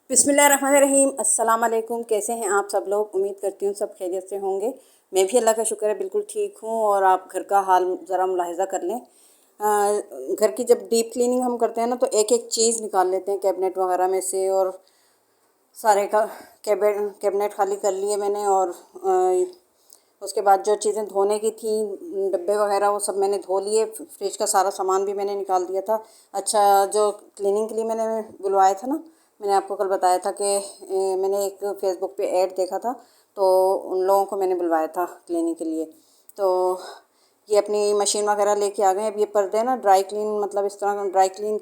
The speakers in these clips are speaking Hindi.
बिस्मिल्लाहिर्रहमानिर्रहीम। अस्सलाम वालेकुम। कैसे हैं आप सब लोग? उम्मीद करती हूँ सब खैरियत से होंगे। मैं भी अल्लाह का शुक्र है बिल्कुल ठीक हूँ। और आप घर का हाल ज़रा मुलाहिज़ा कर लें। घर की जब डीप क्लीनिंग हम करते हैं ना तो एक एक चीज़ निकाल लेते हैं कैबिनेट वगैरह में से। और सारे का कैबिनेट खाली कर लिए मैंने। और उसके बाद जो चीज़ें धोने की थी, डब्बे वगैरह, वो सब मैंने धो लिए। फ्रिज का सारा सामान भी मैंने निकाल दिया था। अच्छा, जो क्लीनिंग के लिए मैंने बुलवाया था ना, मैंने आपको कल बताया था कि मैंने एक फ़ेसबुक पे ऐड देखा था, तो उन लोगों को मैंने बुलवाया था क्लीनिंग के लिए। तो ये अपनी मशीन वगैरह लेके आ गए। अब ये पर्दे ना ड्राई क्लीन, मतलब इस तरह ड्राई क्लीन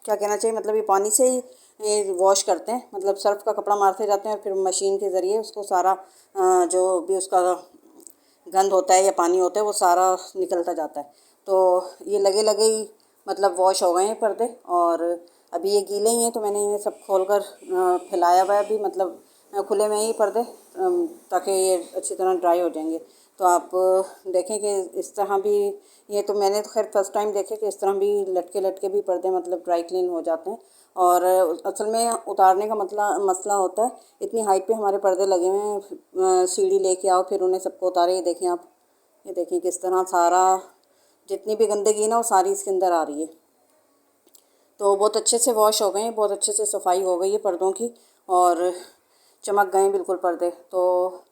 क्या कहना चाहिए, मतलब ये पानी से ही ये वॉश करते हैं, मतलब सर्फ़ का कपड़ा मारते जाते हैं और फिर मशीन के ज़रिए उसको सारा जो भी उसका गंद होता है या पानी होता है वो सारा निकलता जाता है। तो ये लगे लगे ही मतलब वॉश हो गए हैं पर्दे। और अभी ये गीले ही हैं तो मैंने इन्हें सब खोल कर फैलाया हुआ है अभी, मतलब खुले में ही पर्दे, ताकि ये अच्छी तरह ड्राई हो जाएंगे। तो आप देखें कि इस तरह भी, ये तो मैंने तो खैर फर्स्ट टाइम देखे कि इस तरह भी लटके लटके भी पर्दे मतलब ड्राई क्लीन हो जाते हैं। और असल में उतारने का मसला होता है, इतनी हाइट पे हमारे पर्दे लगे हुए हैं। सीढ़ी लेके आओ फिर उन्हें सबको उतारे। ये देखें आप, ये देखें किस तरह सारा जितनी भी गंदगी ना वो सारी इसके अंदर आ रही है। तो बहुत अच्छे से वॉश हो गए हैं, बहुत अच्छे से सफाई हो गई है पर्दों की। और चमक गए बिल्कुल पर्दे। तो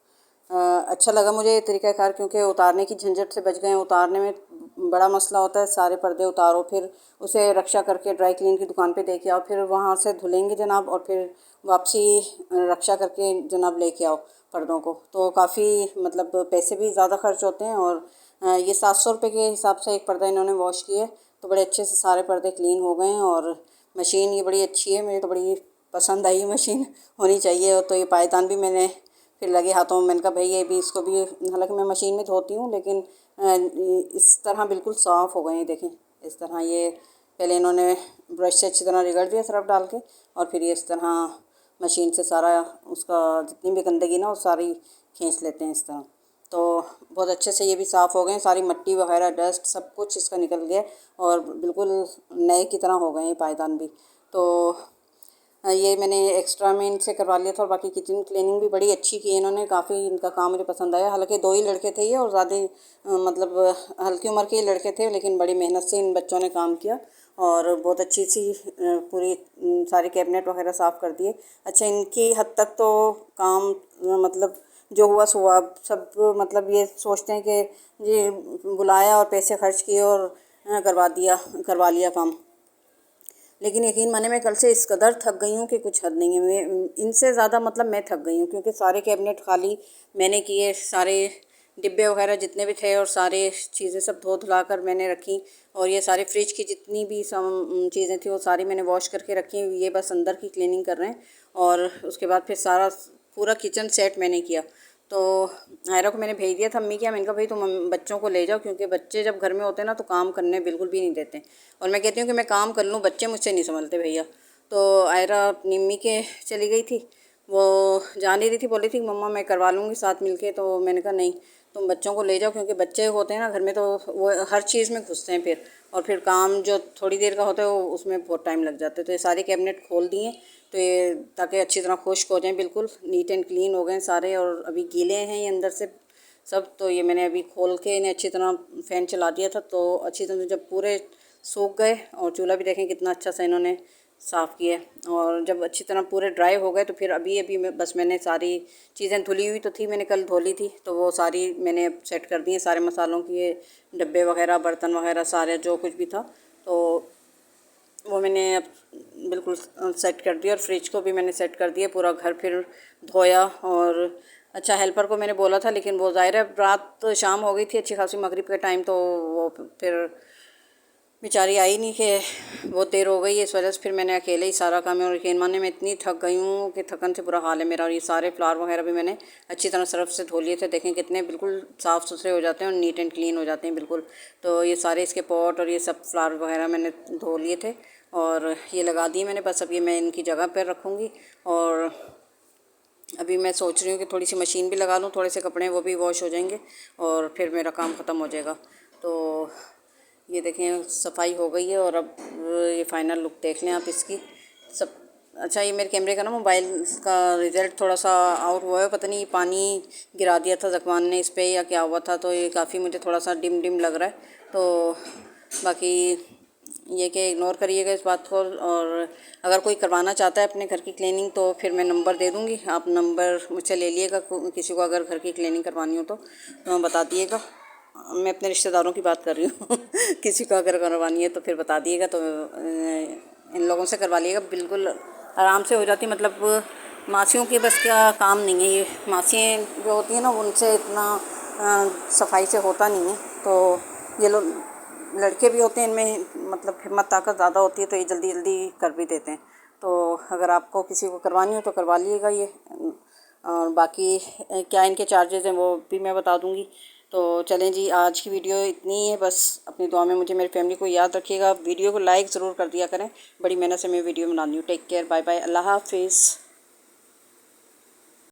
अच्छा लगा मुझे ये तरीक़ाकार, क्योंकि उतारने की झंझट से बच गए हैं। उतारने में बड़ा मसला होता है, सारे पर्दे उतारो, फिर उसे रक्षा करके ड्राई क्लीन की दुकान पे दे के आओ, फिर वहाँ से धुलेंगे जनाब, और फिर वापसी रक्षा करके जनाब लेके आओ पर्दों को। तो काफ़ी मतलब पैसे भी ज़्यादा खर्च होते हैं। और ये 700 रुपये के हिसाब से एक पर्दा इन्होंने वॉश किए, तो बड़े अच्छे से सारे पर्दे क्लीन हो गए हैं। और मशीन ये बड़ी अच्छी है, मुझे तो बड़ी पसंद आई। मशीन होनी चाहिए। और तो ये पायदान भी मैंने फिर लगे हाथों में, मैंने कहा भाई ये भी, इसको भी, हालांकि मैं मशीन में धोती हूँ लेकिन इस तरह बिल्कुल साफ़ हो गए हैं। देखें इस तरह, ये पहले इन्होंने ब्रश से अच्छी तरह रगड़ दिया सर्फ डाल के, और फिर ये इस तरह मशीन से सारा उसका जितनी भी गंदगी ना वो सारी खींच लेते हैं इस तरह। तो बहुत अच्छे से ये भी साफ़ हो गए हैं, सारी मिट्टी वगैरह डस्ट सब कुछ इसका निकल गया और बिल्कुल नए की तरह हो गए हैं पायदान भी। तो ये मैंने एक्स्ट्रा में इनसे करवा लिया था। और बाकी किचन क्लीनिंग भी बड़ी अच्छी की है इन्होंने, काफ़ी इनका काम मुझे पसंद आया। हालांकि 2 ही लड़के थे ये, और ज़्यादा मतलब हल्की उम्र के लड़के थे, लेकिन बड़ी मेहनत से इन बच्चों ने काम किया और बहुत अच्छी सी पूरी सारी कैबिनेट वगैरह साफ़ कर दिए। अच्छा, इनकी हद तक तो काम मतलब जो हुआ सो हुआ। अब सब मतलब ये सोचते हैं कि ये बुलाया और पैसे खर्च किए और करवा लिया काम। लेकिन यकीन माने मैं कल से इस कदर थक गई हूँ कि कुछ हद नहीं है। मैं इनसे ज़्यादा मतलब मैं थक गई हूँ, क्योंकि सारे कैबिनेट खाली मैंने किए, सारे डिब्बे वगैरह जितने भी थे और सारे चीज़ें सब धो धुला कर मैंने रखी। और ये सारे फ्रिज की जितनी भी चीज़ें थी वो सारी मैंने वॉश करके रखी। ये बस अंदर की क्लीनिंग कर रहे हैं। और उसके बाद फिर सारा पूरा किचन सेट मैंने किया। तो आयरा को मैंने भेज दिया था अम्मी के यहाँ। मैंने कहा भाई तुम बच्चों को ले जाओ, क्योंकि बच्चे जब घर में होते हैं ना तो काम करने बिल्कुल भी नहीं देते। और मैं कहती हूँ कि मैं काम कर लूँ, बच्चे मुझसे नहीं संभलते भैया। तो आयरा अपनी अम्मी के चली गई थी, वो जा नहीं रही थी, बोली थी मम्मा मैं करवा लूँगी साथ मिल के। तो मैंने कहा नहीं, तुम बच्चों को ले जाओ, क्योंकि बच्चे होते हैं ना घर में तो वो हर चीज़ में घुसते हैं फिर। और फिर काम जो थोड़ी देर का होता है वो उसमें बहुत टाइम लग जाता है। तो ये सारे कैबिनेट खोल दिए, तो ये ताकि अच्छी तरह खुश्क हो जाएं, बिल्कुल नीट एंड क्लीन हो गए सारे। और अभी गीले हैं ये अंदर से सब। तो ये मैंने अभी खोल के इन्हें अच्छी तरह फ़ैन चला दिया था, तो अच्छी तरह जब पूरे सूख गए, और चूल्हा भी देखें कितना अच्छा सा इन्होंने साफ़ किया। और जब अच्छी तरह पूरे ड्राई हो गए तो फिर अभी बस मैंने सारी चीज़ें धुली हुई तो थी, मैंने कल धो ली थी, तो वो सारी मैंने सेट कर दी हैं सारे मसालों की, ये डब्बे वगैरह बर्तन वगैरह सारे जो कुछ भी था तो वो मैंने अब बिल्कुल सेट कर दिया। और फ्रिज को भी मैंने सेट कर दिया, पूरा घर फिर धोया। और अच्छा, हेल्पर को मैंने बोला था, लेकिन वो ज़ाहिर है रात शाम हो गई थी अच्छी खासी मगरिब के टाइम, तो वो फिर बेचारी आई नहीं, कि बहुत देर हो गई है, इस वजह से फिर मैंने अकेले ही सारा काम है। और यकीन माने मैं इतनी थक गई हूँ कि थकन से बुरा हाल है मेरा। और ये सारे फ्लावर वगैरह भी मैंने अच्छी तरह सर्फ से धो लिए थे। देखें कितने बिल्कुल साफ़ सुथरे हो जाते हैं और नीट एंड क्लीन हो जाते हैं बिल्कुल। तो ये सारे इसके पॉट और ये सब फ्लावर वगैरह मैंने धो लिए थे और ये लगा दिए मैंने। बस अब ये मैं इनकी जगह पर रखूँगी। और अभी मैं सोच रही हूँ कि थोड़ी सी मशीन भी लगा लूँ, थोड़े से कपड़े वो भी वॉश हो जाएंगे और फिर मेरा काम ख़त्म हो जाएगा। तो ये देखें सफाई हो गई है। और अब ये फ़ाइनल लुक देख लें आप इसकी। सब अच्छा ये मेरे कैमरे का ना मोबाइल का रिज़ल्ट थोड़ा सा आउट हुआ है, पता नहीं पानी गिरा दिया था ज़कवान ने इस पे या क्या हुआ था, तो ये काफ़ी मुझे थोड़ा सा डिम डिम लग रहा है। तो बाकी ये कि इग्नोर करिएगा इस बात को, और अगर कोई करवाना चाहता है अपने घर की क्लीनिंग तो फिर मैं नंबर दे दूँगी, आप नंबर मुझसे ले लिएगा। किसी को अगर घर की क्लीनिंग करवानी हो तो बता दिएगा। मैं अपने रिश्तेदारों की बात कर रही हूँ किसी को अगर करवानी है तो फिर बता दिएगा, तो इन लोगों से करवा लिएगा, बिल्कुल आराम से हो जाती। मतलब मासियों के बस का काम नहीं है, ये मासियाँ जो होती हैं ना उनसे इतना सफाई से होता नहीं है। तो ये लोग लड़के भी होते हैं, इनमें मतलब हिम्मत ताकत ज़्यादा होती है, तो ये जल्दी जल्दी कर भी देते हैं। तो अगर आपको किसी को करवानी हो तो करवा लिएगा ये। और बाकी क्या इनके चार्जेस हैं वो भी मैं बता दूँगी। तो चलें जी, आज की वीडियो इतनी ही है। बस अपनी दुआ में मुझे मेरी फैमिली को याद रखिएगा। वीडियो को लाइक ज़रूर कर दिया करें, बड़ी मेहनत से मैं वीडियो बना रही हूँ। टेक केयर, बाय बाय, अल्लाह हाफिज़।